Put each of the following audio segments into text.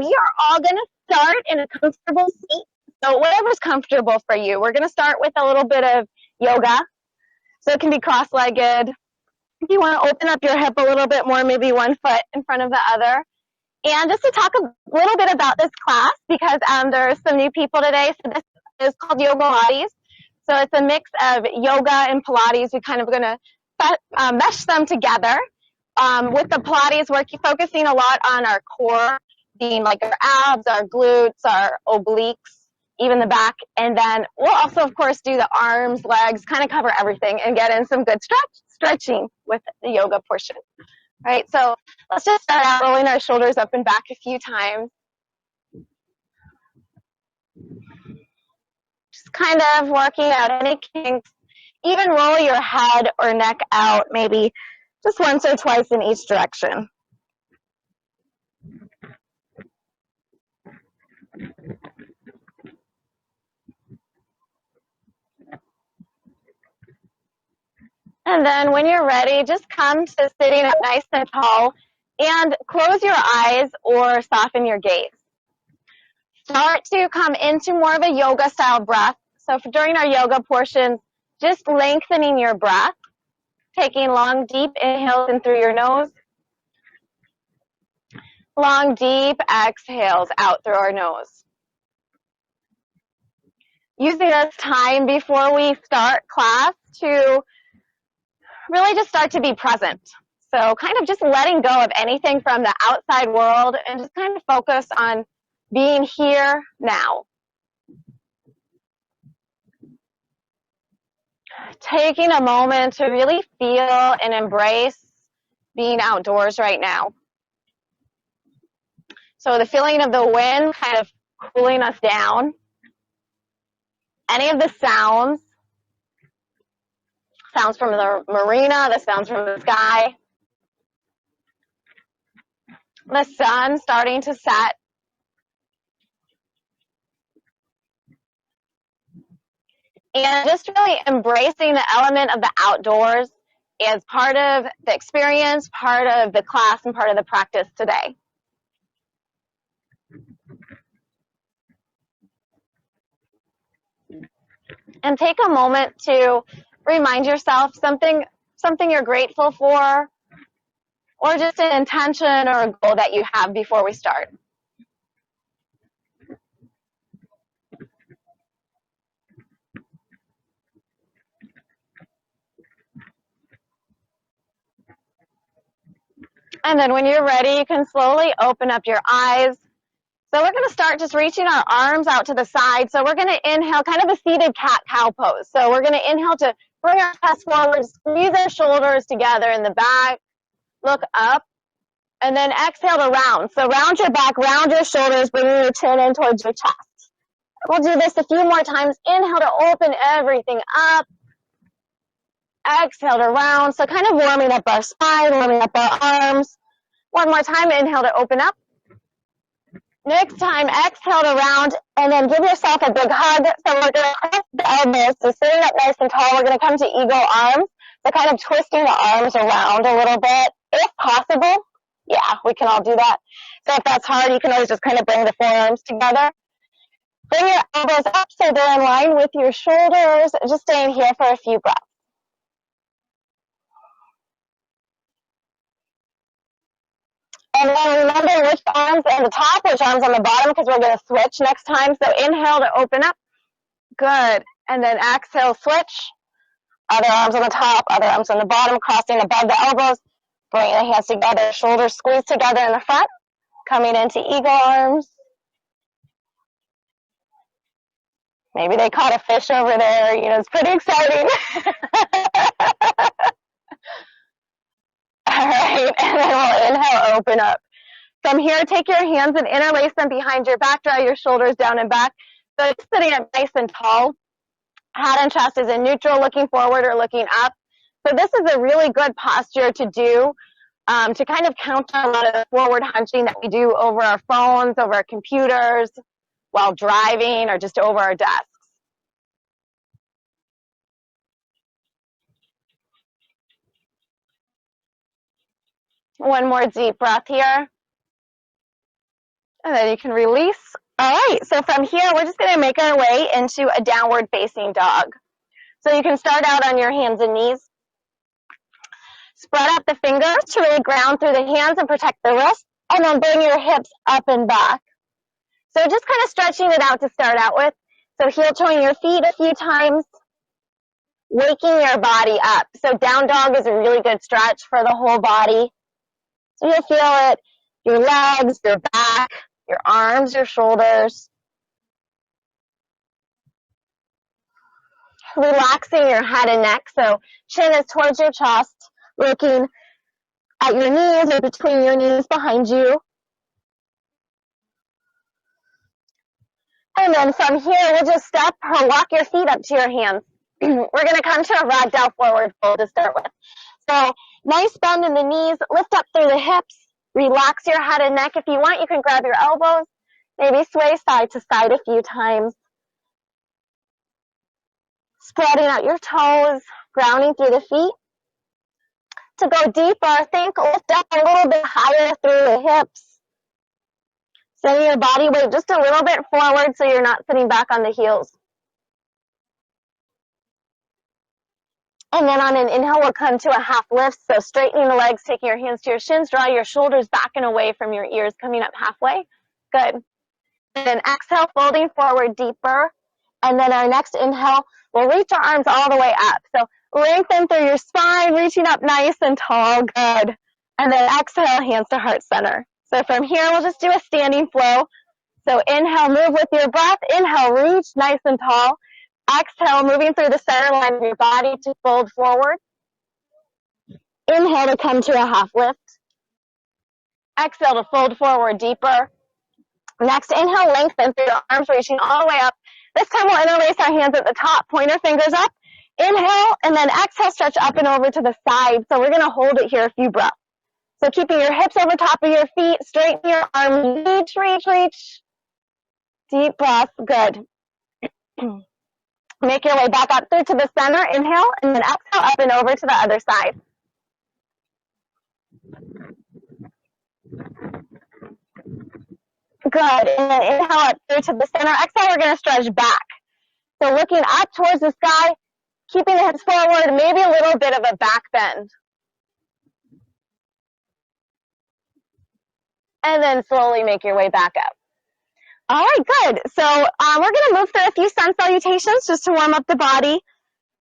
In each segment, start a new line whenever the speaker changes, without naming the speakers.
we are all going to start in a comfortable seat. So whatever's comfortable for you. We're going to start with a little bit of yoga. So it can be cross-legged. If you want to open up your hip a little bit more, maybe one foot in front of the other. And just to talk a little bit about this class, because there's some new people today. So this is called Yogilates. So it's a mix of yoga and Pilates. We're kind of going to mesh them together. With the Pilates, we're focusing a lot on our core, being like our abs, our glutes, our obliques, even the back. And then we'll also, of course, do the arms, legs, kind of cover everything and get in some good stretching with the yoga portion. Right, so let's just start out rolling our shoulders up and back a few times. Just kind of working out any kinks. Even roll your head or neck out, maybe just once or twice in each direction. And then when you're ready, just come to sitting up nice and tall and close your eyes or soften your gaze. Start to come into more of a yoga style breath. So during our yoga portions, just lengthening your breath, taking long, deep inhales in through your nose, long, deep exhales out through our nose. Using this time before we start class to really just start to be present. So kind of just letting go of anything from the outside world and just kind of focus on being here now. Taking a moment to really feel and embrace being outdoors right now. So the feeling of the wind kind of cooling us down. Any of the sounds from the marina, the sounds from the sky, the sun starting to set. And just really embracing the element of the outdoors as part of the experience, part of the class, and part of the practice today. And take a moment to remind yourself something you're grateful for, or just an intention or a goal that you have before we start. And then when you're ready, you can slowly open up your eyes. So we're going to start just reaching our arms out to the side. So we're going to inhale, kind of a seated cat-cow pose. So we're going to inhale to bring our chest forward, squeeze our shoulders together in the back, look up, and then exhale to round. So round your back, round your shoulders, bringing your chin in towards your chest. We'll do this a few more times. Inhale to open everything up. Exhale to round. So kind of warming up our spine, warming up our arms. One more time. Inhale to open up. Next time, exhale to round, and then give yourself a big hug. So we're going to cross the elbows. So sitting up nice and tall, we're going to come to eagle arms. So kind of twisting the arms around a little bit, if possible. Yeah, we can all do that. So if that's hard, you can always just kind of bring the forearms together. Bring your elbows up so they're in line with your shoulders. Just staying here for a few breaths. And then remember which arms on the top, which arms on the bottom, because we're going to switch next time. So inhale to open up. Good. And then exhale, switch. Other arms on the top, other arms on the bottom, crossing above the elbows. Bring the hands together, shoulders squeeze together in the front. Coming into eagle arms. Maybe they caught a fish over there. You know, it's pretty exciting. All right, and then we'll inhale, open up. From here, take your hands and interlace them behind your back. Draw your shoulders down and back. So it's sitting up nice and tall. Head and chest is in neutral, looking forward or looking up. So this is a really good posture to do to kind of counter a lot of the forward hunching that we do over our phones, over our computers, while driving, or just over our desks. One more deep breath here. And then you can release. All right, so from here, we're just going to make our way into a downward facing dog. So you can start out on your hands and knees. Spread out the fingers to really ground through the hands and protect the wrists, and then bring your hips up and back. So just kind of stretching it out to start out with. So heel toeing your feet a few times, waking your body up. So down dog is a really good stretch for the whole body. So you'll feel it, your legs, your back, your arms, your shoulders. Relaxing your head and neck. So chin is towards your chest, looking at your knees or between your knees behind you. And then from here, we'll just step or walk your feet up to your hands. We're going to come to a ragdoll forward fold to start with. So nice bend in the knees, lift up through the hips, relax your head and neck. If you want, you can grab your elbows, maybe sway side to side a few times. Spreading out your toes, grounding through the feet. To go deeper, think lift up a little bit higher through the hips. Sending your body weight just a little bit forward so you're not sitting back on the heels. And then on an inhale, we'll come to a half lift. So straightening the legs, taking your hands to your shins, draw your shoulders back and away from your ears, coming up halfway. Good. And then exhale, folding forward deeper. And then our next inhale, we'll reach our arms all the way up. So lengthen through your spine, reaching up nice and tall. Good. And then exhale, hands to heart center. So from here, we'll just do a standing flow. So inhale, move with your breath. Inhale, reach nice and tall. Exhale, moving through the center line of your body to fold forward. Inhale to come to a half lift. Exhale to fold forward deeper. Next, inhale, lengthen through the arms, reaching all the way up. This time we'll interlace our hands at the top, pointer fingers up. Inhale, and then exhale, stretch up and over to the side. So we're going to hold it here a few breaths. So keeping your hips over top of your feet, straighten your arms, reach, reach, reach. Deep breath, good. Make your way back up through to the center, inhale, and then exhale up and over to the other side. Good, and then inhale up through to the center. Exhale, we're going to stretch back. So looking up towards the sky, keeping the hips forward, maybe a little bit of a back bend. And then slowly make your way back up. All right, good. So we're going to move through a few sun salutations just to warm up the body.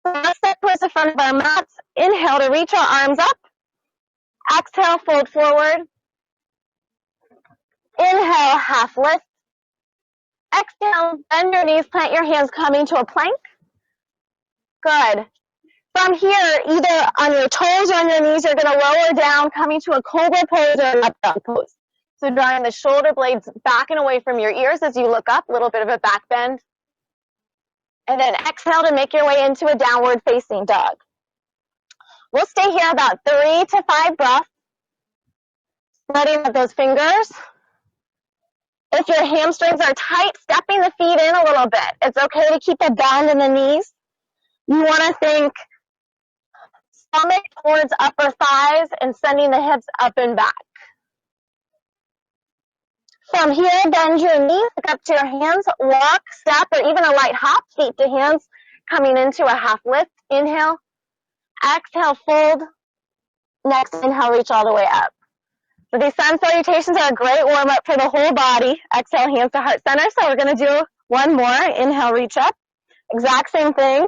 So let's step towards the front of our mats. Inhale to reach our arms up. Exhale, fold forward. Inhale, half lift. Exhale, bend your knees, plant your hands, coming to a plank. Good. From here, either on your toes or on your knees, you're going to lower down, coming to a cobra pose or an up dog pose. So drawing the shoulder blades back and away from your ears as you look up, a little bit of a back bend. And then exhale to make your way into a downward facing dog. We'll stay here about 3 to 5 breaths. Spreading out those fingers. If your hamstrings are tight, stepping the feet in a little bit. It's okay to keep a bend in the knees. You want to think stomach towards upper thighs and sending the hips up and back. From here, bend your knees, look up to your hands, walk, step, or even a light hop, feet to hands, coming into a half lift. Inhale, exhale, fold. Next, inhale, reach all the way up. So these sun salutations are a great warm-up for the whole body. Exhale, hands to heart center. So we're going to do one more. Inhale, reach up. Exact same thing.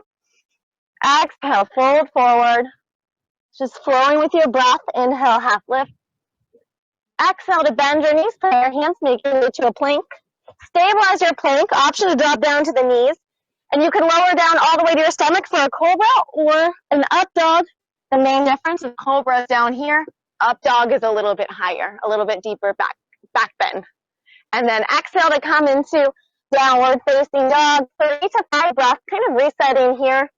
Exhale, fold forward. Just flowing with your breath. Inhale, half lift. Exhale to bend your knees, plant your hands, make your way to a plank. Stabilize your plank, option to drop down to the knees. And you can lower down all the way to your stomach for a cobra or an up dog. The main difference is cobra is down here. Up dog is a little bit higher, a little bit deeper back bend. And then exhale to come into downward facing dog. 3 to 5 breaths, kind of resetting here.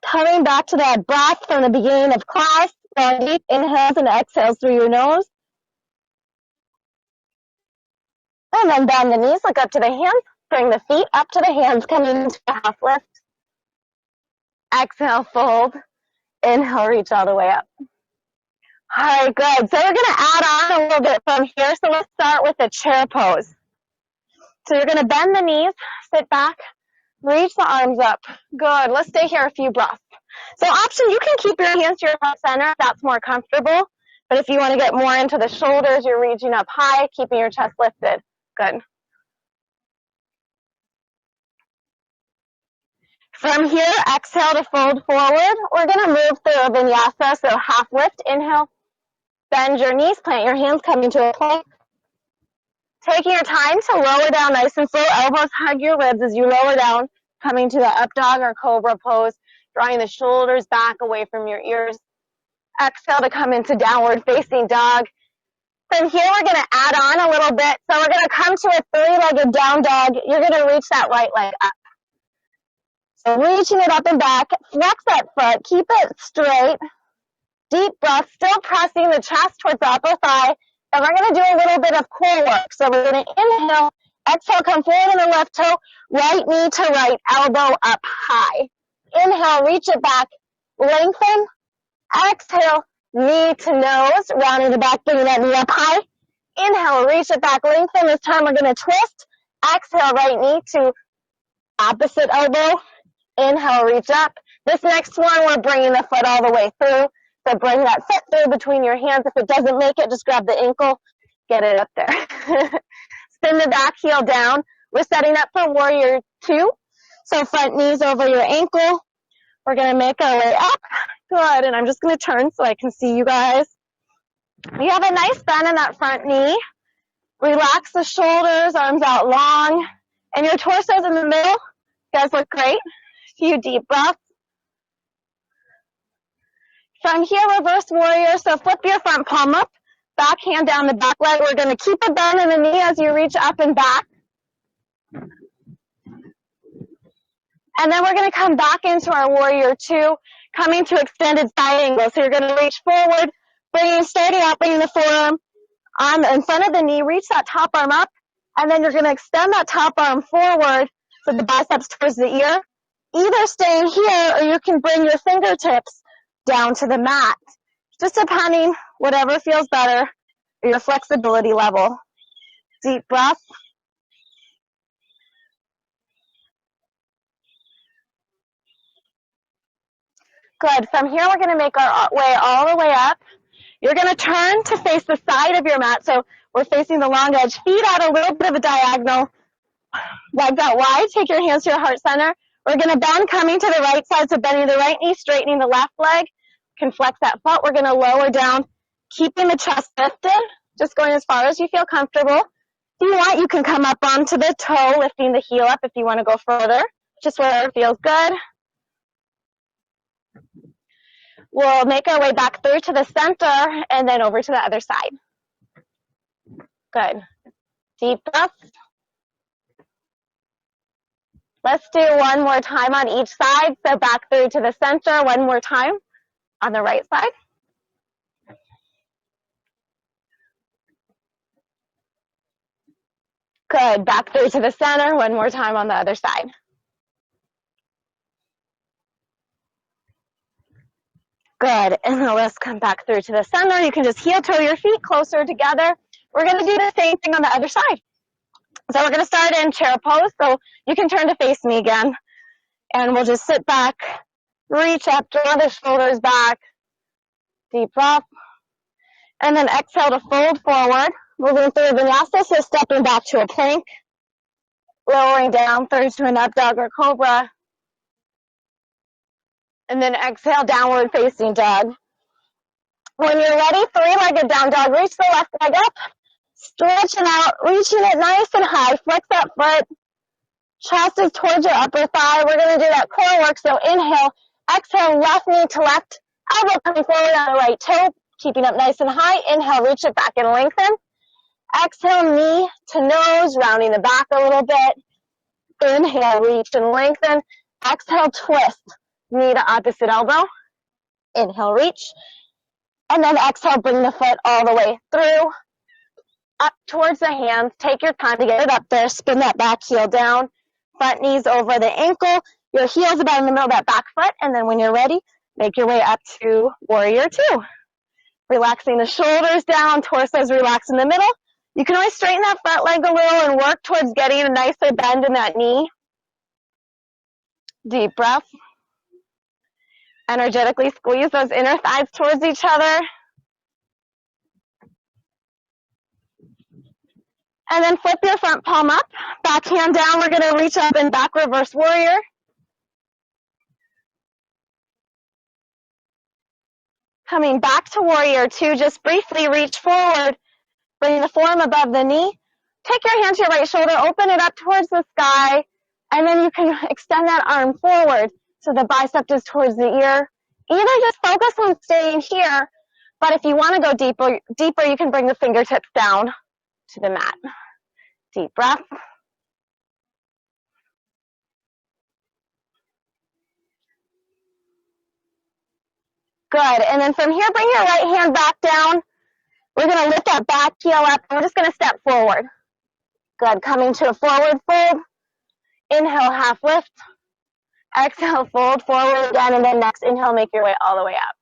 Coming back to that breath from the beginning of class. Deep inhales and exhales through your nose. And then bend the knees, look up to the hands. Bring the feet up to the hands, coming into a half lift. Exhale, fold. Inhale, reach all the way up. All right, good. So we're going to add on a little bit from here. So let's start with the chair pose. So you're going to bend the knees, sit back, reach the arms up. Good. Let's stay here a few breaths. So option, you can keep your hands to your heart center if that's more comfortable. But if you want to get more into the shoulders, you're reaching up high, keeping your chest lifted. Good. From here, exhale to fold forward. We're going to move through a vinyasa, so half lift. Inhale, bend your knees, plant your hands, come into a plank. Taking your time to lower down nice and slow. Elbows hug your ribs as you lower down, coming to the up dog or cobra pose, drawing the shoulders back away from your ears. Exhale to come into downward facing dog. From here, we're going to add on a little bit. So we're going to come to a three-legged down dog. You're going to reach that right leg up. So reaching it up and back, flex that foot, keep it straight. Deep breath, still pressing the chest towards the upper thigh. And we're going to do a little bit of core work. So we're going to inhale, exhale, come forward in the left toe, right knee to right, elbow up high. Inhale, reach it back, lengthen. Exhale, knee to nose, rounding the back, bringing that knee up high. Inhale, reach it back, lengthen. This time we're going to twist. Exhale, right knee to opposite elbow. Inhale, reach up. This next one, we're bringing the foot all the way through. So bring that foot through between your hands. If it doesn't make it, just grab the ankle, get it up there. Spin the back heel down. We're setting up for warrior two. So front knees over your ankle. We're going to make our way up. Good. And I'm just going to turn so I can see you guys. You have a nice bend in that front knee. Relax the shoulders, arms out long. And your torso's in the middle. You guys look great. A few deep breaths. From here, reverse warrior. So flip your front palm up, back hand down the back leg. We're going to keep a bend in the knee as you reach up and back. And then we're going to come back into our warrior two, coming to extended side angle. So you're going to reach forward, starting out, bringing the forearm in front of the knee. Reach that top arm up, and then you're going to extend that top arm forward so the biceps towards the ear. Either staying here, or you can bring your fingertips down to the mat, just depending, whatever feels better, or your flexibility level. Deep breath. Good. From here, we're going to make our way all the way up. You're going to turn to face the side of your mat, so we're facing the long edge. Feet out a little bit of a diagonal. Legs out wide. Take your hands to your heart center. We're going to bend, coming to the right side, so bending the right knee, straightening the left leg. Can flex that foot. We're going to lower down, keeping the chest lifted, just going as far as you feel comfortable. If you want, you can come up onto the toe, lifting the heel up if you want to go further, just wherever feels good. We'll make our way back through to the center and then over to the other side. Good. Deep breath. Let's do one more time on each side. So back through to the center one more time on the right side. Good. Back through to the center one more time on the other side. Good. And now let's come back through to the center. You can just heel toe your feet closer together. We're going to do the same thing on the other side. So we're going to start in chair pose. So you can turn to face me again. And we'll just sit back, reach up, draw the shoulders back. Deep breath. And then exhale to fold forward. Moving through vinyasa, so stepping back to a plank. Lowering down through to an up dog or cobra. And then exhale, downward facing dog. When you're ready, three-legged down dog. Reach the left leg up. Stretching out, reaching it nice and high. Flex that foot. Chest is towards your upper thigh. We're going to do that core work. So inhale, exhale, left knee to left. Elbow coming forward on the right toe. Keeping up nice and high. Inhale, reach it back and lengthen. Exhale, knee to nose, rounding the back a little bit. Inhale, reach and lengthen. Exhale, twist. Knee to opposite elbow. Inhale, reach. And then exhale, bring the foot all the way through. Up towards the hands. Take your time to get it up there. Spin that back heel down. Front knees over the ankle. Your heel's about in the middle of that back foot. And then when you're ready, make your way up to warrior two. Relaxing the shoulders down, torso's relaxed in the middle. You can always straighten that front leg a little and work towards getting a nicer bend in that knee. Deep breath. Energetically squeeze those inner thighs towards each other. And then flip your front palm up, back hand down. We're going to reach up in back reverse warrior. Coming back to warrior two, just briefly reach forward, bring the forearm above the knee. Take your hand to your right shoulder, open it up towards the sky, and then you can extend that arm forward so the bicep is towards the ear. Either just focus on staying here, but if you want to go deeper, you can bring the fingertips down to the mat. Deep breath. Good. And then from here, bring your right hand back down. We're going to lift that back heel up. And we're just going to step forward. Good. Coming to a forward fold. Inhale, half lift. Exhale, fold forward again. And then next inhale, make your way all the way up.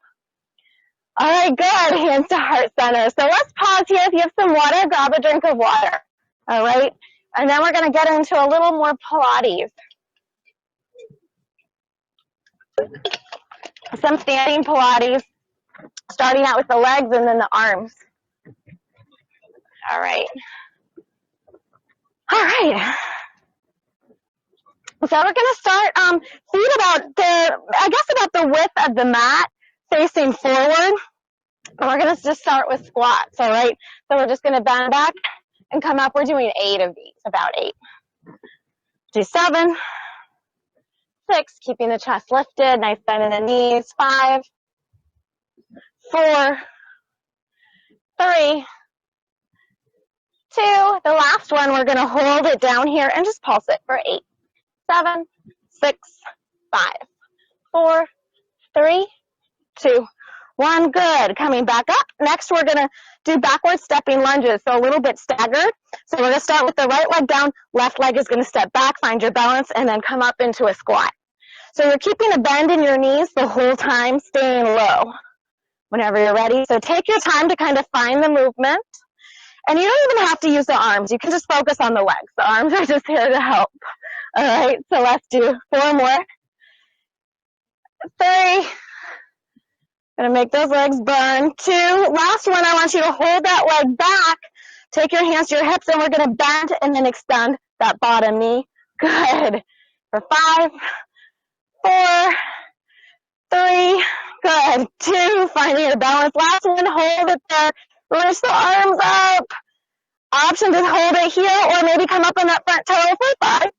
All right, good. Hands to heart center. So let's pause here. If you have some water, grab a drink of water. All right. And then we're going to get into a little more Pilates. Some standing Pilates, starting out with the legs and then the arms. All right. All right. So we're going to start feet about the width of the mat, facing forward. And we're going to just start with squats, all right? So we're just going to bend back and come up. We're doing 8 of these, about 8. Do 7, 6, keeping the chest lifted, nice bend in the knees. 5, 4, 3, 2. The last one, we're going to hold it down here and just pulse it for 8, 7, 6, 5, 4, 3, 2, 1. Good. Coming back up. Next, we're going to do backward stepping lunges, so a little bit staggered. So we're going to start with the right leg down. Left leg is going to step back, find your balance, and then come up into a squat. So you're keeping a bend in your knees the whole time, staying low whenever you're ready. So take your time to kind of find the movement. And you don't even have to use the arms. You can just focus on the legs. The arms are just here to help. All right, so let's do 4 more. 3. Gonna make those legs burn. 2. Last one, I want you to hold that leg back. Take your hands to your hips, and we're gonna bend and then extend that bottom knee. Good. For 5, 4, 3, good. 2, finding your balance. Last one, hold it there. Reach the arms up. Option to hold it here, or maybe come up on that front toe for 5,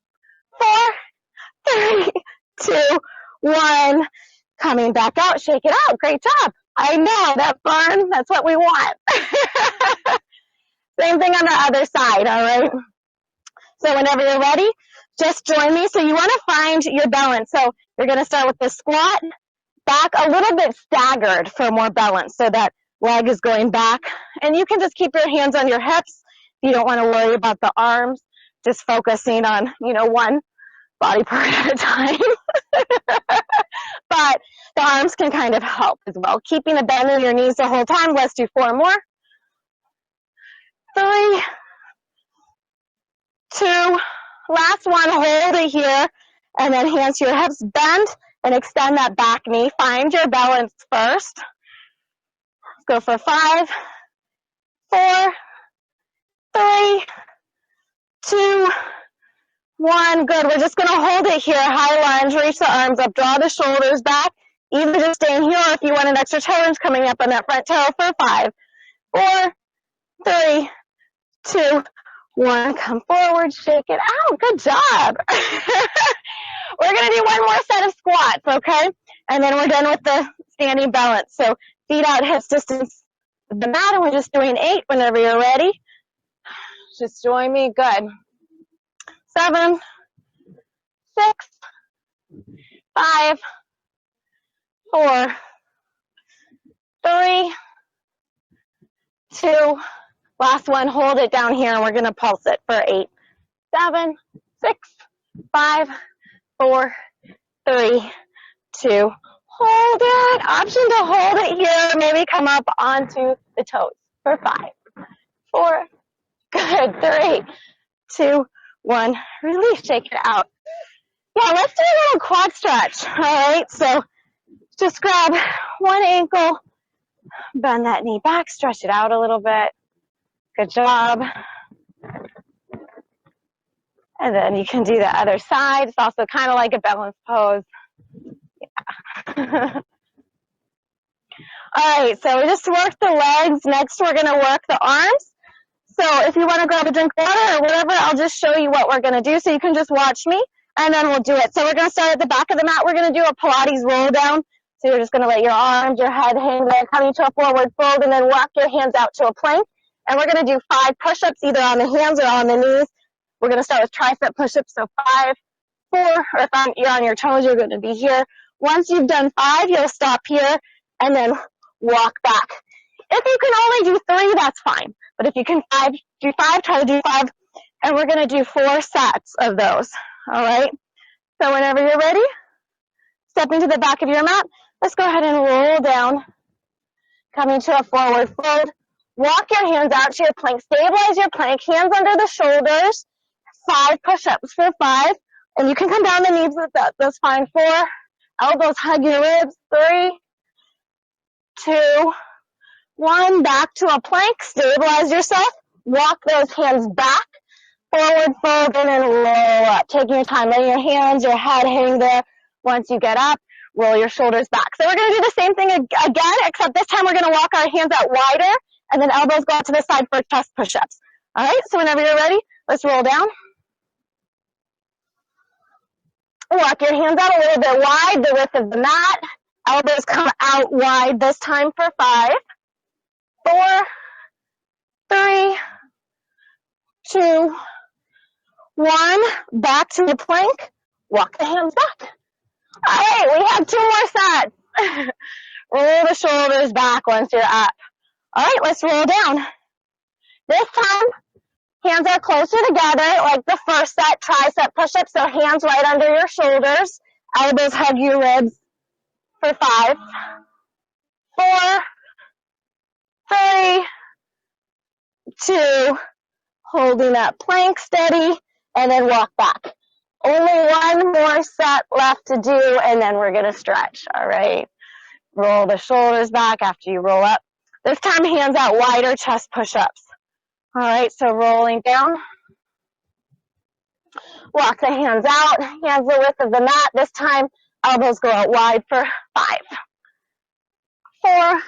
4, 3, 2, 1. Coming back out, shake it out. Great job. I know, that burn, that's what we want. Same thing on the other side, all right? So whenever you're ready, just join me. So you want to find your balance. So you're going to start with the squat, back a little bit staggered for more balance. So that leg is going back. And you can just keep your hands on your hips. You don't want to worry about the arms. Just focusing on, one body part at a time. But the arms can kind of help as well. Keeping a bend in your knees the whole time. Let's do 4 more. 3, 2, last one, hold it here, and then hands to your hips, bend, and extend that back knee. Find your balance first. Let's go for 5, 4, 3, 2, 1. Good. We're just going to hold it here. High lunge. Reach the arms up. Draw the shoulders back. Either just staying here, or if you want an extra challenge, coming up on that front toe for 5, 4, 3, 2, 1. Come forward. Shake it out. Good job. We're going to do one more set of squats, okay? And then we're done with the standing balance. So feet out, hips distance of the mat, and we're just doing 8 whenever you're ready. Just join me. Good. 7, 6, 5, 4, 3, 2. Last one, hold it down here, and we're going to pulse it for 8, 7, 6, 5, 4, 3, 2. Hold it. Option to hold it here. Maybe come up onto the toes for 5, 4, good, 3, 2, 1. Release, shake it out. Yeah, let's do a little quad stretch. All right, so just grab one ankle, bend that knee back, stretch it out a little bit. Good job. And then you can do the other side. It's also kind of like a balance pose. Yeah. All right, so we just worked the legs. Next, we're going to work the arms. So if you want to grab a drink of water or whatever, I'll just show you what we're going to do so you can just watch me, and then we'll do it. So we're going to start at the back of the mat. We're going to do a Pilates roll down. So you're just going to let your arms, your head hang there, coming to a forward fold, and then walk your hands out to a plank. And we're going to do 5 push-ups either on the hands or on the knees. We're going to start with tricep push-ups, so 5, 4, or if you're on your toes, you're going to be here. Once you've done 5, you'll stop here and then walk back. If you can only do 3, that's fine. But if you can do 5, try to do 5. And we're going to do 4 sets of those. All right? So whenever you're ready, step into the back of your mat. Let's go ahead and roll down. Coming to a forward fold. Walk your hands out to your plank. Stabilize your plank. Hands under the shoulders. 5 push-ups for 5. And you can come down the knees with that. That's fine. 4. Elbows hug your ribs. 3, 2, 1. Back to a plank. Stabilize yourself. Walk those hands back. Forward fold and then roll up. Taking your time. Letting your hands, your head hang there. Once you get up, roll your shoulders back. So we're going to do the same thing again, except this time we're going to walk our hands out wider, and then elbows go out to the side for chest push-ups. All right, so whenever you're ready, let's roll down. Walk your hands out a little bit wide, the width of the mat. Elbows come out wide this time for 5, 4, 3, 2, 1. Back to the plank. Walk the hands back. All right, we have 2 more sets. Roll the shoulders back once you're up. All right, let's roll down. This time, hands are closer together, like the first set, tricep push-ups, so hands right under your shoulders. Elbows hug your ribs for 5, 4, 3, 2, holding that plank steady, and then walk back. Only 1 more set left to do, and then we're going to stretch, all right? Roll the shoulders back after you roll up. This time, hands out wider, chest push-ups. All right, so rolling down. Walk the hands out, hands the width of the mat. This time, elbows go out wide for 5, 4,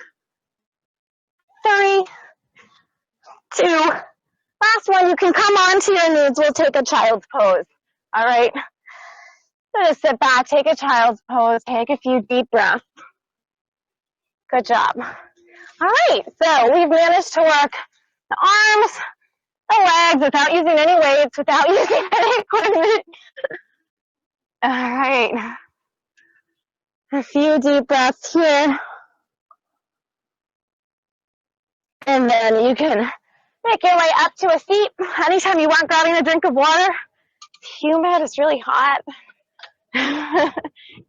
3, 2. Last one, you can come onto your knees. We'll take a child's pose. All right, so just sit back, take a child's pose, take a few deep breaths. Good job. All right, so we've managed to work the arms, the legs without using any weights, without using any equipment. All right. A few deep breaths here. And then you can make your way up to a seat. Anytime you want, grabbing a drink of water. It's humid, it's really hot.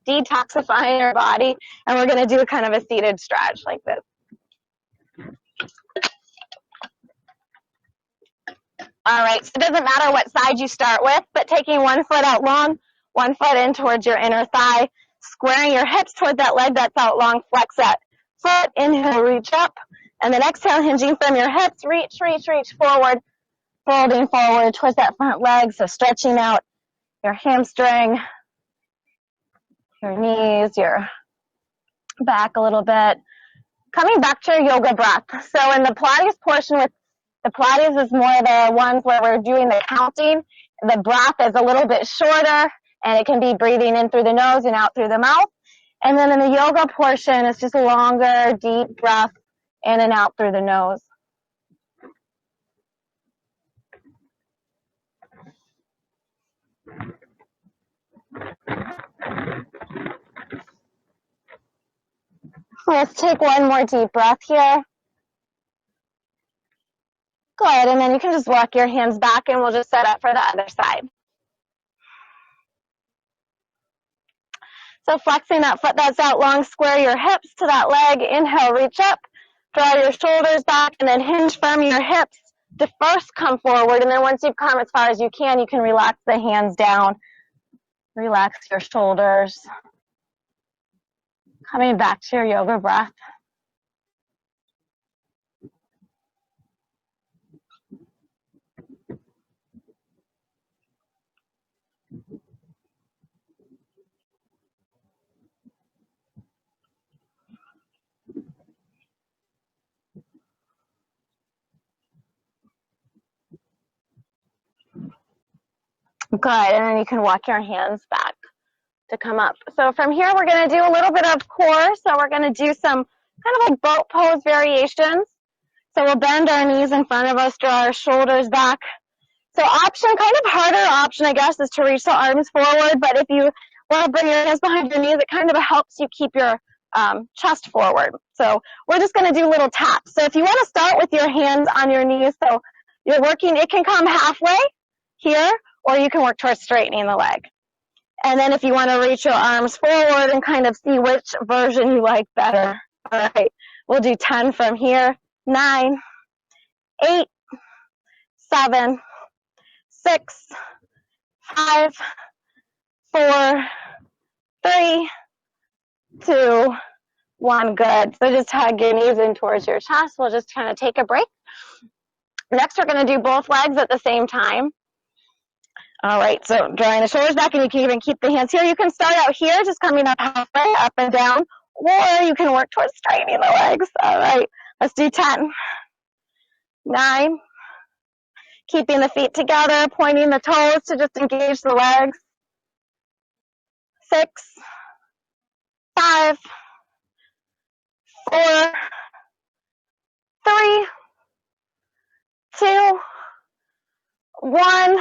Detoxifying your body. And we're going to do kind of a seated stretch like this. All right, so it doesn't matter what side you start with, but taking 1 foot out long, 1 foot in towards your inner thigh, squaring your hips toward that leg that's out long, flex that foot, inhale, reach up, and then exhale, hinging from your hips, reach, reach, reach forward, folding forward towards that front leg, so stretching out your hamstring, your knees, your back a little bit. Coming back to your yoga breath. So in the Pilates portion, with the Pilates is more the ones where we're doing the counting. The breath is a little bit shorter, and it can be breathing in through the nose and out through the mouth. And then in the yoga portion, it's just a longer, deep breath in and out through the nose. Let's take 1 more deep breath here. Good, and then you can just walk your hands back, and we'll just set up for the other side. So flexing that foot that's out long, square your hips to that leg. Inhale, reach up, draw your shoulders back, and then hinge from your hips to first come forward. And then once you've come as far as you can relax the hands down. Relax your shoulders. Coming back to your yoga breath. Good, and then you can walk your hands back to come up. So from here, we're going to do a little bit of core. So we're going to do some kind of like boat pose variations. So we'll bend our knees in front of us, draw our shoulders back. So option, kind of harder option, I guess, is to reach the arms forward. But if you want to bring your hands behind your knees, it kind of helps you keep your chest forward. So we're just going to do little taps. So if you want to start with your hands on your knees, so you're working, it can come halfway here, or you can work towards straightening the leg. And then if you want to reach your arms forward and kind of see which version you like better. All right, we'll do 10 from here. 9, 8, 7, 6, 5, 4, 3, 2, 1. Good. So just hug your knees in towards your chest. We'll just kind of take a break. Next, we're going to do both legs at the same time. All right, so drawing the shoulders back, and you can even keep the hands here. You can start out here, just coming up halfway, up and down, or you can work towards straightening the legs. All right, let's do 10, 9, keeping the feet together, pointing the toes to just engage the legs. 6, 5, 4, 3, 2, 1.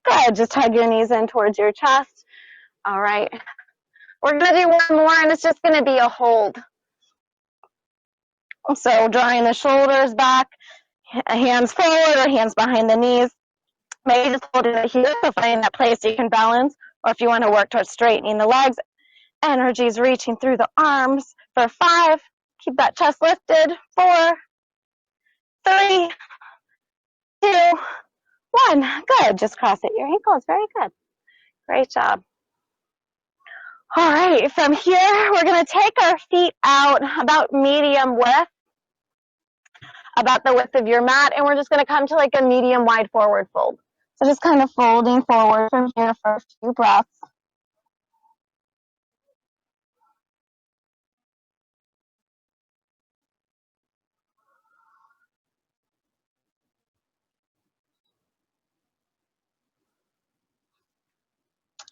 Good. Just hug your knees in towards your chest. All right. We're going to do one more, and it's just going to be a hold. So drawing the shoulders back, hands forward or hands behind the knees. Maybe just holding it here, so finding that place you can balance. Or if you want to work towards straightening the legs, energy's reaching through the arms. For 5, keep that chest lifted. 4, 3, 2, 1. Good. Just cross at your ankles. Very good. Great job. All right. From here, we're going to take our feet out about medium width, about the width of your mat, and we're just going to come to like a medium wide forward fold. So just kind of folding forward from here for a few breaths.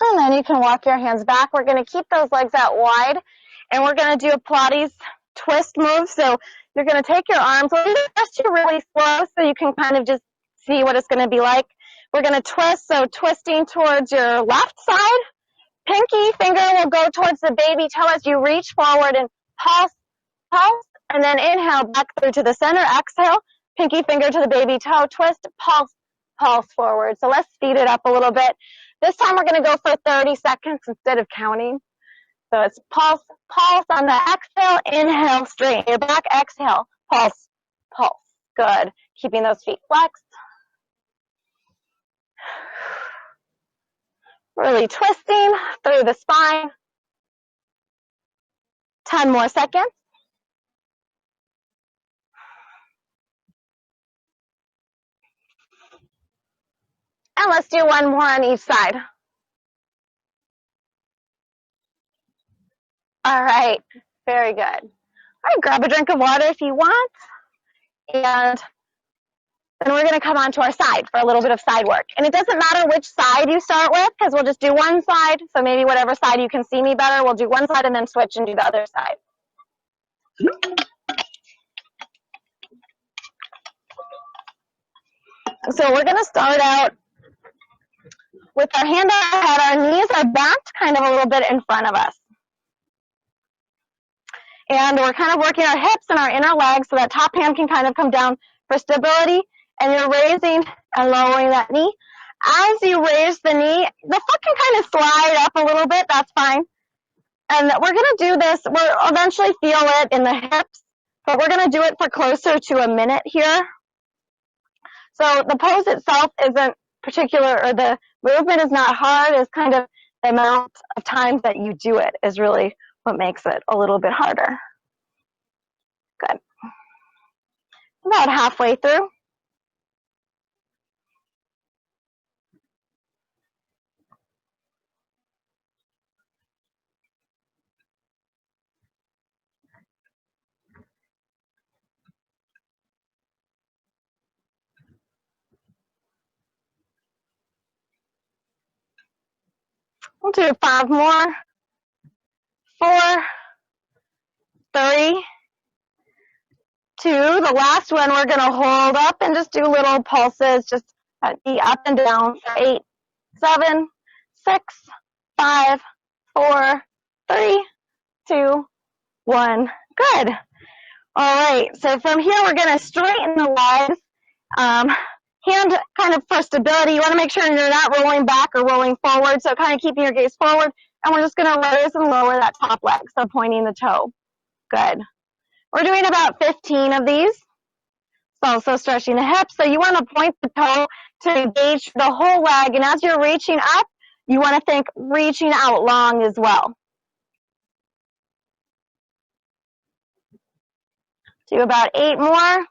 And then you can walk your hands back. We're going to keep those legs out wide, and we're going to do a Pilates twist move. So you're going to take your arms, we'll twist you really slow so you can kind of just see what it's going to be like. We're going to twist, so twisting towards your left side. Pinky finger will go towards the baby toe as you reach forward and pulse, pulse, and then inhale back through to the center. Exhale, pinky finger to the baby toe, twist, pulse, pulse forward. So let's speed it up a little bit. This time we're going to go for 30 seconds instead of counting. So it's pulse, pulse on the exhale, inhale, straighten your back, exhale, pulse, pulse. Good. Keeping those feet flexed. Really twisting through the spine. 10 more seconds. And let's do one more on each side. All right, very good. All right, grab a drink of water if you want. And then we're gonna come onto our side for a little bit of side work. And it doesn't matter which side you start with, because we'll just do one side. So maybe whatever side you can see me better, we'll do one side and then switch and do the other side. So we're gonna start out with our hand on our head. Our knees are bent kind of a little bit in front of us. And we're kind of working our hips and our inner legs so that top hand can kind of come down for stability. And you're raising and lowering that knee. As you raise the knee, the foot can kind of slide up a little bit. That's fine. And we're going to do this. We'll eventually feel it in the hips, but we're going to do it for closer to a minute here. So the pose itself isn't particular, or the movement is not hard. It's kind of the amount of times that you do it is really what makes it a little bit harder. Good. About halfway through. We'll do 5 more. 4, 3, 2. The last one we're going to hold up and just do little pulses, just the up and down for 8, 7, 6, 5, 4, 3, 2, 1. Good. All right. So from here, we're going to straighten the legs. Hand kind of for stability. You want to make sure you're not rolling back or rolling forward. So kind of keeping your gaze forward. And we're just going to raise and lower that top leg. So pointing the toe. Good. We're doing about 15 of these. Also stretching the hips. So you want to point the toe to engage the whole leg. And as you're reaching up, you want to think reaching out long as well. Do about 8 more.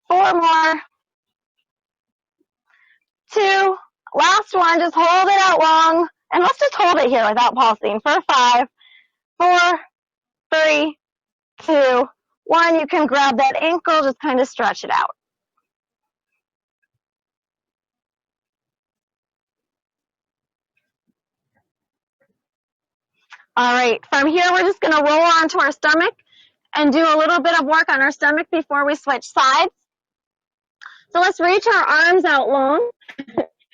4 more. 2. Last one, just hold it out long. And let's just hold it here without pulsing for 5, 4, 3, 2, 1. You can grab that ankle, just kind of stretch it out. All right, from here, we're just gonna roll onto our stomach and do a little bit of work on our stomach before we switch sides. So let's reach our arms out long.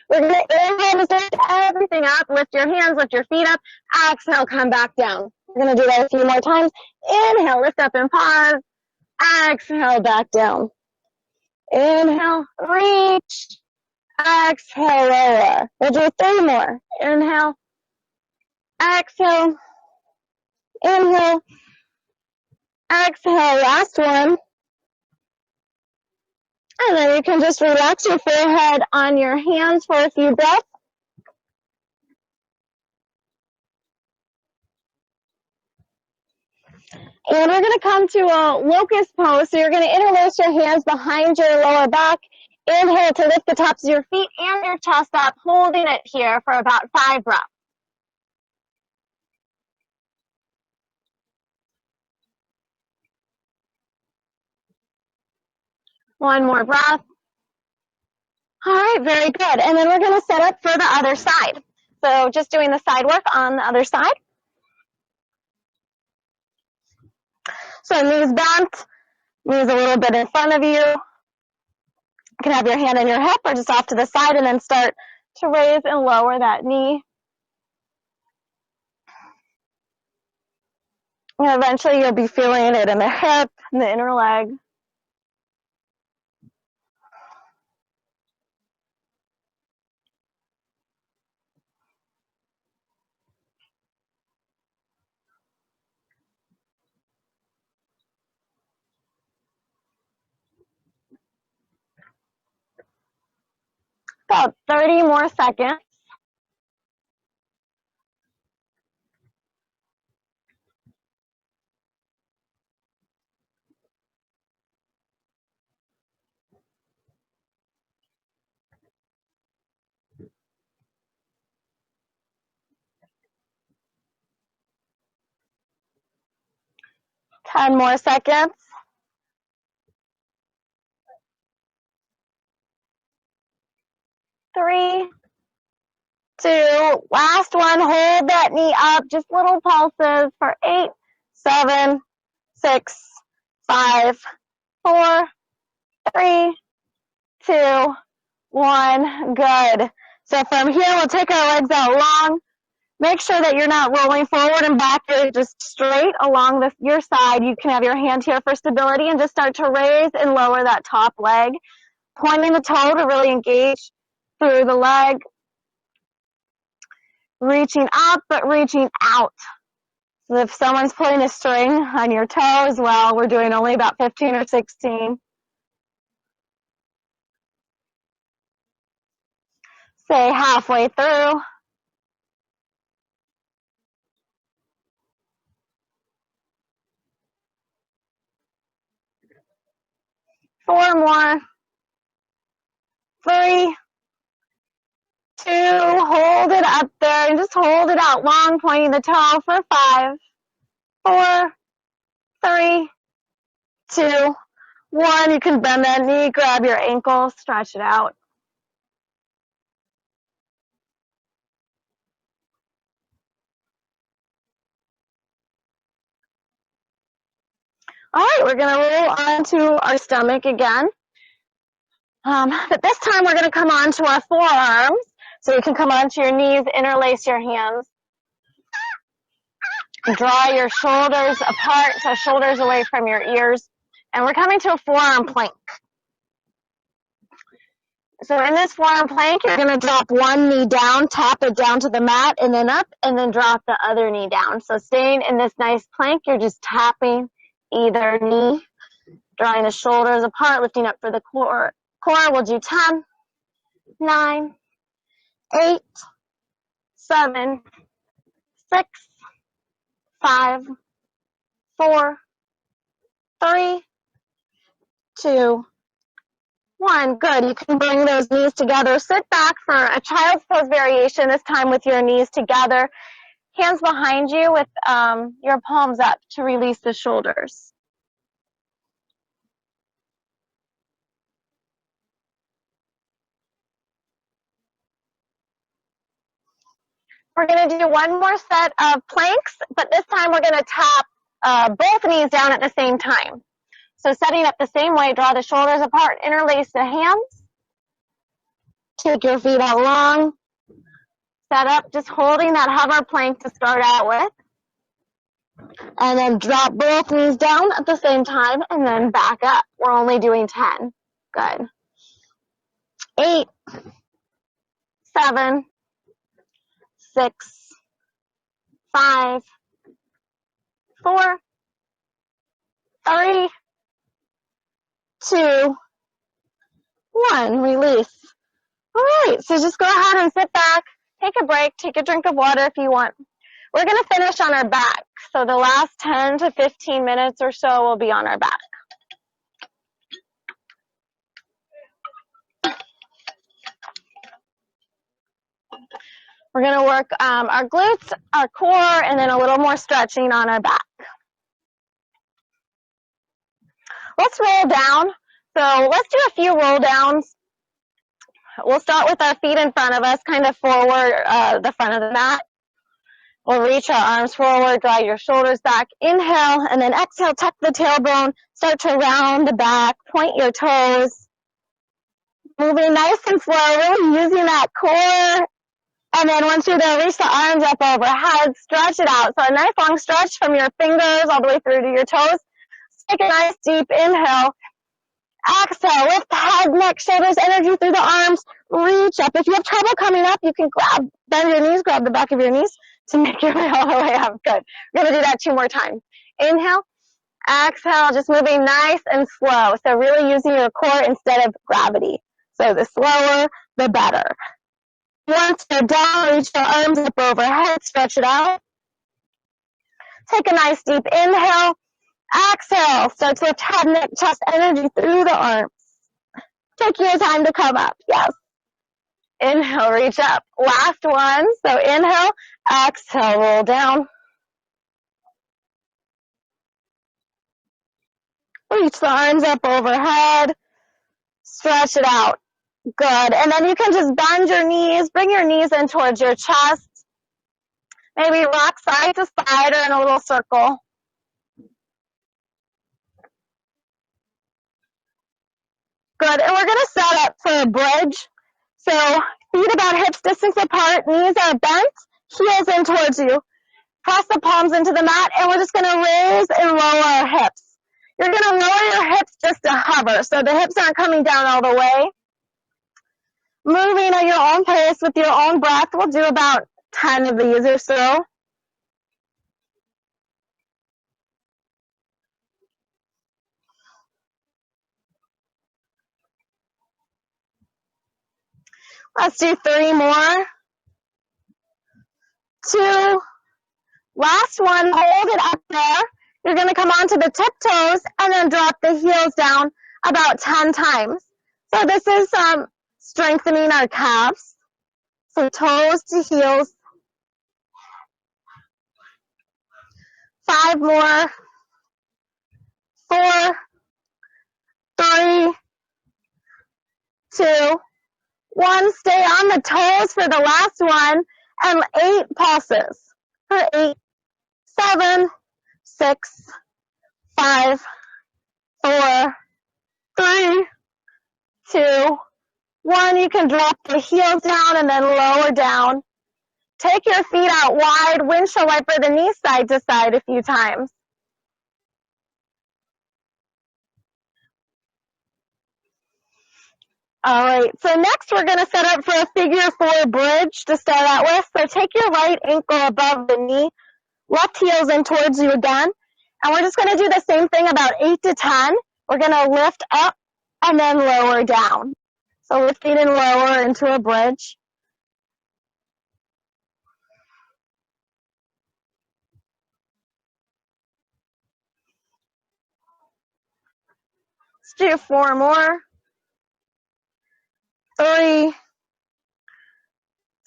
We're going to inhale to lift everything up. Lift your hands, lift your feet up. Exhale, come back down. We're going to do that a few more times. Inhale, lift up and pause. Exhale, back down. Inhale, reach. Exhale, lower. We'll do 3 more. Inhale. Exhale. Inhale. Exhale, last one. And then you can just relax your forehead on your hands for a few breaths. And we're going to come to a locust pose. So you're going to interlace your hands behind your lower back. Inhale to lift the tops of your feet and your chest up, holding it here for about 5 breaths. One more breath. All right, very good. And then we're going to set up for the other side. So just doing the side work on the other side. So knees bent, knees a little bit in front of you. You can have your hand on your hip or just off to the side and then start to raise and lower that knee. And eventually you'll be feeling it in the hip and the inner leg. About 30 more seconds. Ten more seconds. 3, 2, last one. Hold that knee up. Just little pulses for 8, 7, 6, 5, 4, 3, 2, 1. Good. So from here, we'll take our legs out long. Make sure that you're not rolling forward and back. You're just straight along your side. You can have your hand here for stability and just start to raise and lower that top leg, pointing the toe to really engage through the leg. Reaching up, but reaching out. So if someone's pulling a string on your toe as well, we're doing only about 15 or 16. Stay halfway through. 4 more. 3, 2, hold it up there and just hold it out long, pointing the toe for 5, 4, 3, 2, 1. You can bend that knee, grab your ankle, stretch it out. All right, we're going to roll onto our stomach again. But this time we're going to come onto our forearms. So you can come onto your knees, interlace your hands. Draw your shoulders apart, so shoulders away from your ears. And we're coming to a forearm plank. So in this forearm plank, you're going to drop one knee down, tap it down to the mat, and then up, and then drop the other knee down. So staying in this nice plank, you're just tapping either knee, drawing the shoulders apart, lifting up for the core. We'll do 10, 9, 8, 7, 6, 5, 4, 3, 2, 1. Good. You can bring those knees together. Sit back for a child's pose variation, this time with your knees together. Hands behind you with your palms up to release the shoulders. We're going to do one more set of planks, but this time we're going to tap both knees down at the same time. So setting up the same way, draw the shoulders apart, interlace the hands. Take your feet out long. Set up, just holding that hover plank to start out with. And then drop both knees down at the same time and then back up. We're only doing 10. Good. 8, 7, 6, 5, 4, 3, 2, 1. Release. All right, so just go ahead and sit back, take a break, take a drink of water if you want. We're going to finish on our back. So the last 10 to 15 minutes or so will be on our back. We're going to work our glutes, our core, and then a little more stretching on our back. Let's roll down. So let's do a few roll downs. We'll start with our feet in front of us, kind of forward the front of the mat. We'll reach our arms forward, draw your shoulders back. Inhale, and then exhale, tuck the tailbone. Start to round the back, point your toes. Moving nice and slow, really using that core. And then once you're there, reach the arms up overhead, stretch it out. So a nice long stretch from your fingers all the way through to your toes. Take a nice deep inhale. Exhale, lift the head, neck, shoulders, energy through the arms. Reach up. If you have trouble coming up, you can bend your knees, grab the back of your knees to make your way all the way up. Good. We're going to do that 2 more times. Inhale. Exhale, just moving nice and slow. So really using your core instead of gravity. So the slower, the better. Once you're down, reach your arms up overhead, stretch it out. Take a nice deep inhale. Exhale, start to lift head, neck, chest, energy through the arms. Take your time to come up, yes. Inhale, reach up. Last one, so inhale, exhale, roll down. Reach the arms up overhead, stretch it out. Good, and then you can just bend your knees, bring your knees in towards your chest. Maybe rock side to side or in a little circle. Good, and we're going to set up for a bridge. So feet about hips distance apart, knees are bent, heels in towards you. Press the palms into the mat, and we're just going to raise and lower our hips. You're going to lower your hips just to hover, so the hips aren't coming down all the way. Moving at your own pace with your own breath. We'll do about 10 of these or so. Let's do 3 more. 2. Last one, hold it up there. You're going to come onto the tiptoes and then drop the heels down about 10 times. So this is strengthening our calves. So toes to heels. 5 more. 4, 3, 2, 1. Stay on the toes for the last one and 8 pulses. For 8, 7, 6, 5, 4, 3, 2, 1. You can drop the heels down and then lower down. Take your feet out wide, windshield wiper the knees side to side a few times. All right, so next we're going to set up for a figure 4 bridge to start out with. So take your right ankle above the knee, left heel's in towards you again. And we're just going to do the same thing about 8 to 10. We're going to lift up and then lower down. So lifting and lower into a bridge. Let's do 4 more. 3,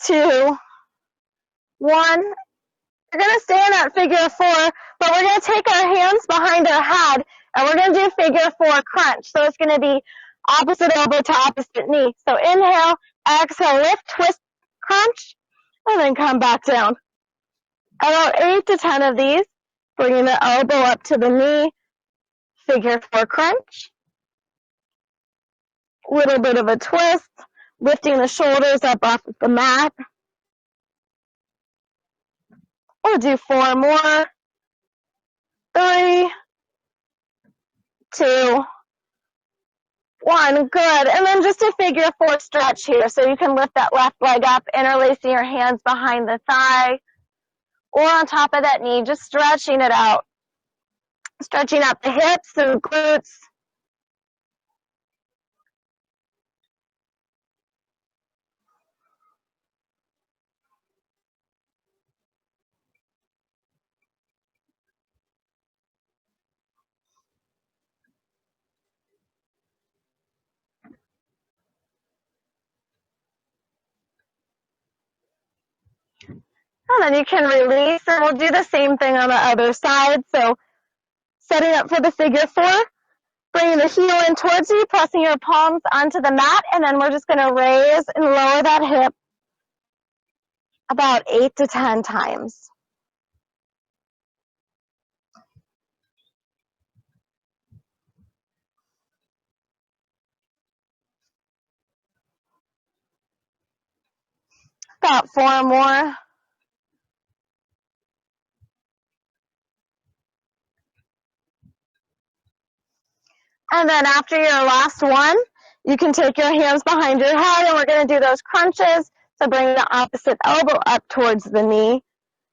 2, 1. We're going to stay in that figure 4, but we're going to take our hands behind our head, and we're going to do figure 4 crunch. So it's going to be opposite elbow to opposite knee. So inhale, exhale, lift, twist, crunch, and then come back down. About 8 to 10 of these. Bringing the elbow up to the knee, figure 4 crunch. Little bit of a twist, lifting the shoulders up off of the mat. We'll do 4 more. 3, 2, 1. Good. And then just a figure 4 stretch here. So you can lift that left leg up, interlacing your hands behind the thigh or on top of that knee, just stretching it out. Stretching out the hips and glutes. And then you can release, and we'll do the same thing on the other side. So setting up for the figure 4, bringing the heel in towards you, pressing your palms onto the mat, and then we're just going to raise and lower that hip about 8 to 10 times. About 4 more. And then after your last one, you can take your hands behind your head, and we're going to do those crunches. So bring the opposite elbow up towards the knee,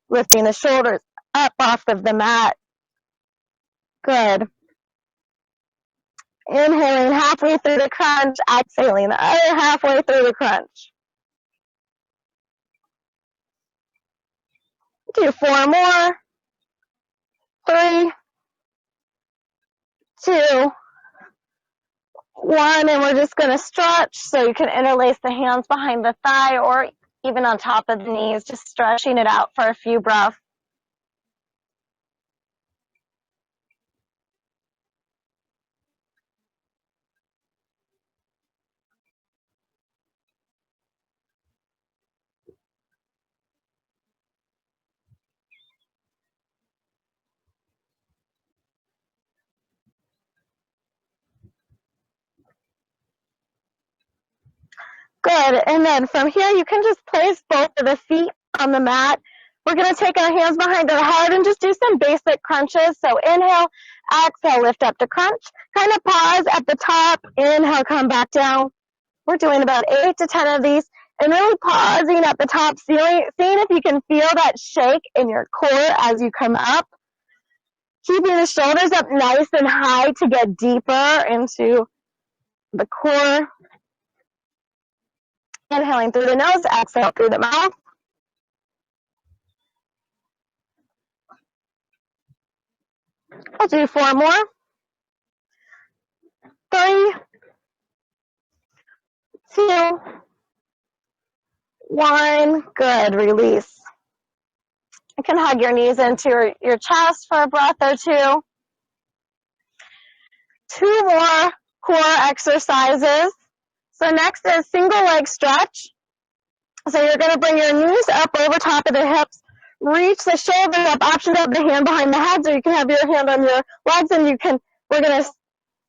lifting the shoulders up off of the mat. Good. Inhaling halfway through the crunch, exhaling the other halfway through the crunch. Do 4 more. 3, 2, 1, and we're just going to stretch. So you can interlace the hands behind the thigh or even on top of the knees, just stretching it out for a few breaths. Good. And then from here, you can just place both of the feet on the mat. We're going to take our hands behind our head and just do some basic crunches. So inhale, exhale, lift up to crunch. Kind of pause at the top. Inhale, come back down. We're doing about 8 to 10 of these, and really pausing at the top, seeing if you can feel that shake in your core as you come up. Keeping the shoulders up nice and high to get deeper into the core. Inhaling through the nose, exhale through the mouth. I'll do 4 more. 3, 2, 1. Good. Release. You can hug your knees into your chest for a breath or two. 2 more core exercises. So next is single leg stretch. So you're going to bring your knees up over top of the hips, reach the shoulders up, option to have the hand behind the head, so you can have your hand on your legs, and we're going to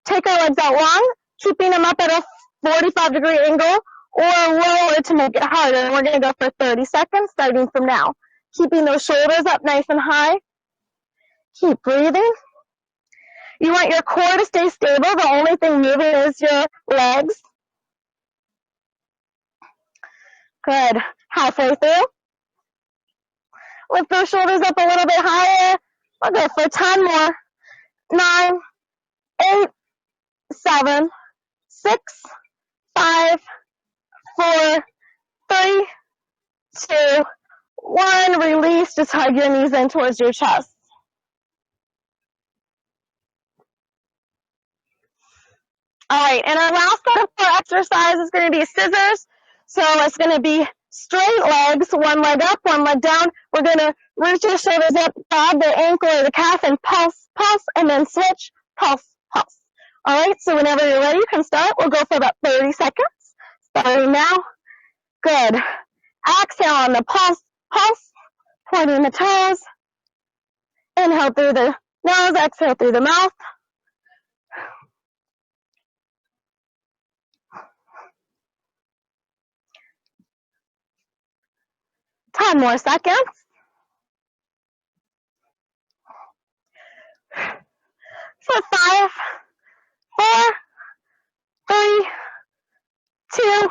take our legs out long, keeping them up at a 45-degree angle, or roll it to make it harder. And we're going to go for 30 seconds, starting from now. Keeping those shoulders up nice and high. Keep breathing. You want your core to stay stable. The only thing moving is your legs. Good. Halfway through. Lift those shoulders up a little bit higher. We'll go for 10 more. 9, 8, 7, 6, 5, 4, 3, 2, 1. Release. Just hug your knees in towards your chest. All right, and our last set of core exercise is going to be scissors. So it's going to be straight legs, one leg up, one leg down. We're going to reach your shoulders up, grab the ankle or the calf, and pulse, pulse, and then switch, pulse, pulse. All right, so whenever you're ready, you can start. We'll go for about 30 seconds. Starting now. Good. Exhale on the pulse, pulse, pointing the toes. Inhale through the nose, exhale through the mouth. 10 more seconds. For 5, 4, 3, 2,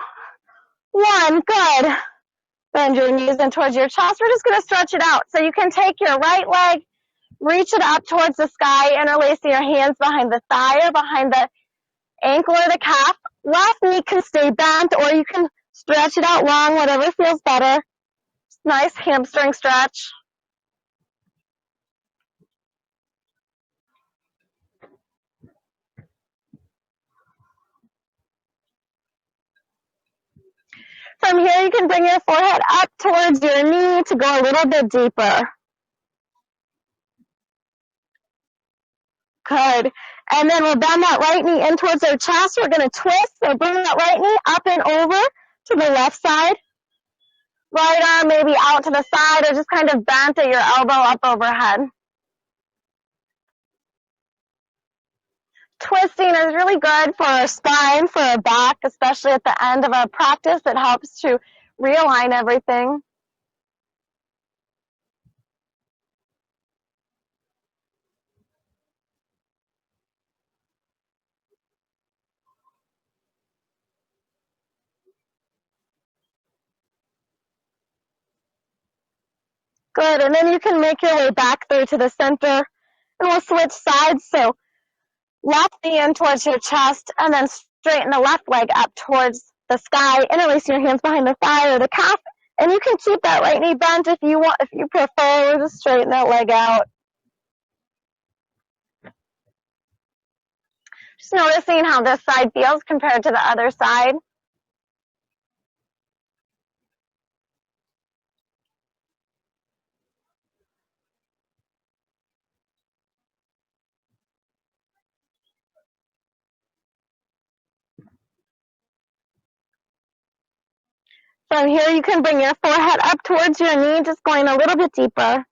1. Good. Bend your knees in towards your chest. We're just going to stretch it out. So you can take your right leg, reach it up towards the sky, interlacing your hands behind the thigh or behind the ankle or the calf. Left knee can stay bent, or you can stretch it out long, whatever feels better. Nice hamstring stretch. From here, you can bring your forehead up towards your knee to go a little bit deeper. Good. And then we'll bend that right knee in towards our chest. We're going to twist. So bring that right knee up and over to the left side. Right arm maybe out to the side, or just kind of bent at your elbow up overhead. Twisting is really good for our spine, for our back, especially at the end of our practice. It helps to realign everything. Good, and then you can make your way back through to the center, and we'll switch sides. So left knee in towards your chest, and then straighten the left leg up towards the sky. Interlace your hands behind the thigh or the calf, and you can keep that right knee bent if you want. If you prefer, just straighten that leg out. Just noticing how this side feels compared to the other side. From here, you can bring your forehead up towards your knee, just going a little bit deeper.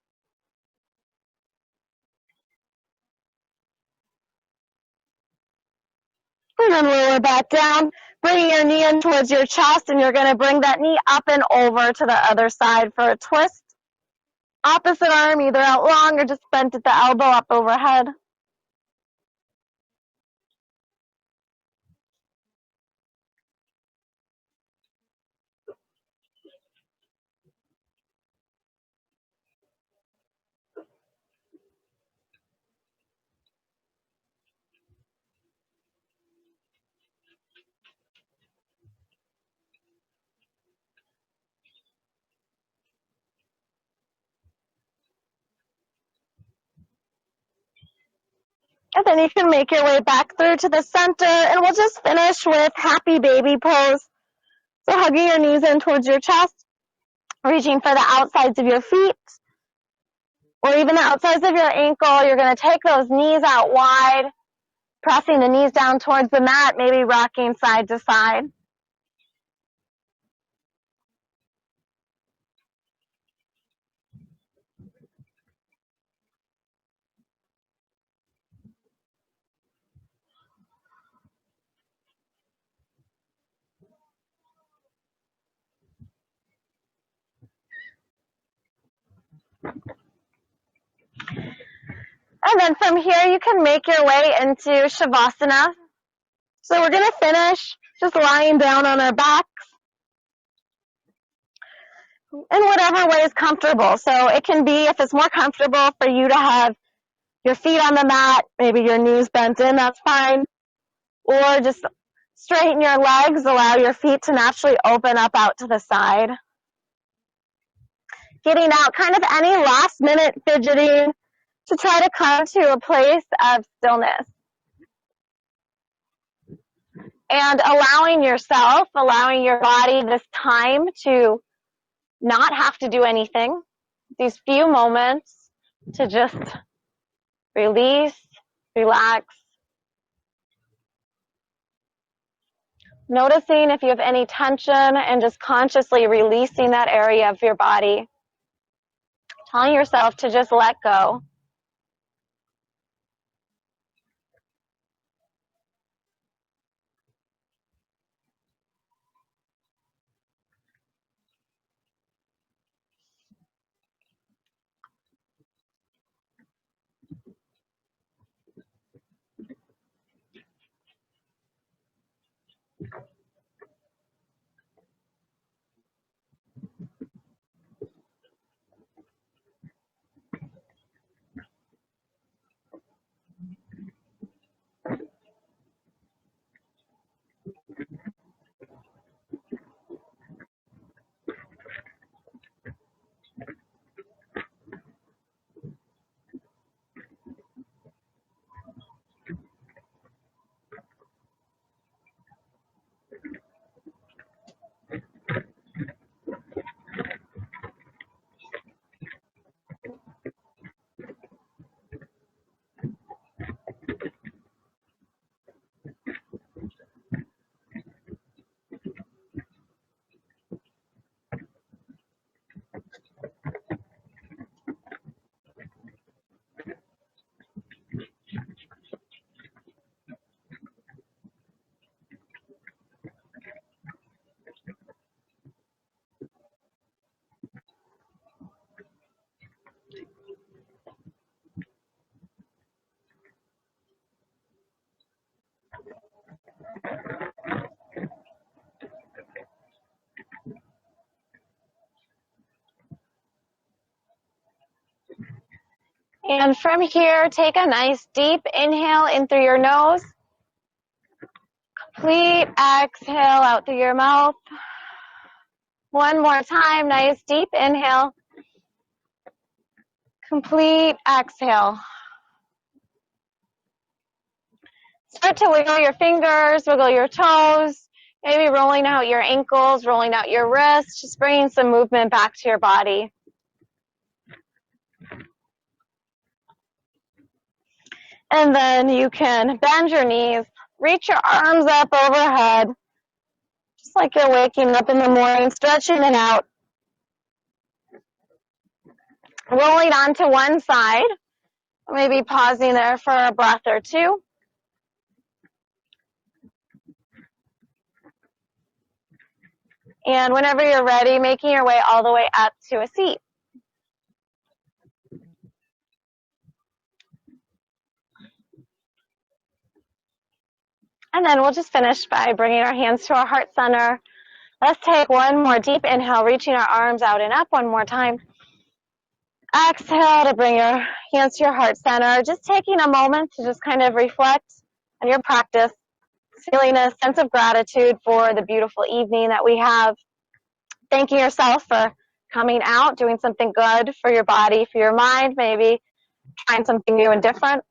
And then lower back down, bringing your knee in towards your chest, and you're going to bring that knee up and over to the other side for a twist. Opposite arm, either out long or just bent at the elbow up overhead. And then you can make your way back through to the center, and we'll just finish with happy baby pose. So hugging your knees in towards your chest, reaching for the outsides of your feet, or even the outsides of your ankle. You're going to take those knees out wide, pressing the knees down towards the mat, maybe rocking side to side. And then from here, you can make your way into Shavasana. So we're going to finish just lying down on our backs in whatever way is comfortable. So it can be, if it's more comfortable for you to have your feet on the mat, maybe your knees bent in, that's fine. Or just straighten your legs, allow your feet to naturally open up out to the side. Getting out kind of any last minute fidgeting to try to come to a place of stillness. And allowing yourself, allowing your body this time to not have to do anything. These few moments to just release, relax. Noticing if you have any tension and just consciously releasing that area of your body. Telling yourself to just let go. And from here, take a nice deep inhale in through your nose. Complete exhale out through your mouth. One more time, nice deep inhale. Complete exhale. Start to wiggle your fingers, wiggle your toes, maybe rolling out your ankles, rolling out your wrists, just bringing some movement back to your body. And then you can bend your knees, reach your arms up overhead, just like you're waking up in the morning, stretching it out. Rolling onto one side, maybe pausing there for a breath or two. And whenever you're ready, making your way all the way up to a seat. And then we'll just finish by bringing our hands to our heart center. Let's take one more deep inhale, reaching our arms out and up one more time. Exhale to bring your hands to your heart center. Just taking a moment to just kind of reflect on your practice, feeling a sense of gratitude for the beautiful evening that we have. Thanking yourself for coming out, doing something good for your body, for your mind, maybe trying something new and different.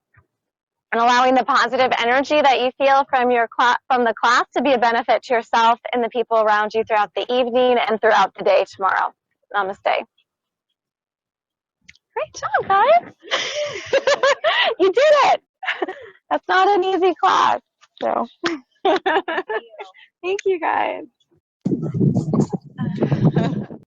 and allowing the positive energy that you feel from from the class to be a benefit to yourself and the people around you throughout the evening and throughout the day tomorrow. Namaste. Great job, guys. You did it. That's not an easy class. So thank you guys.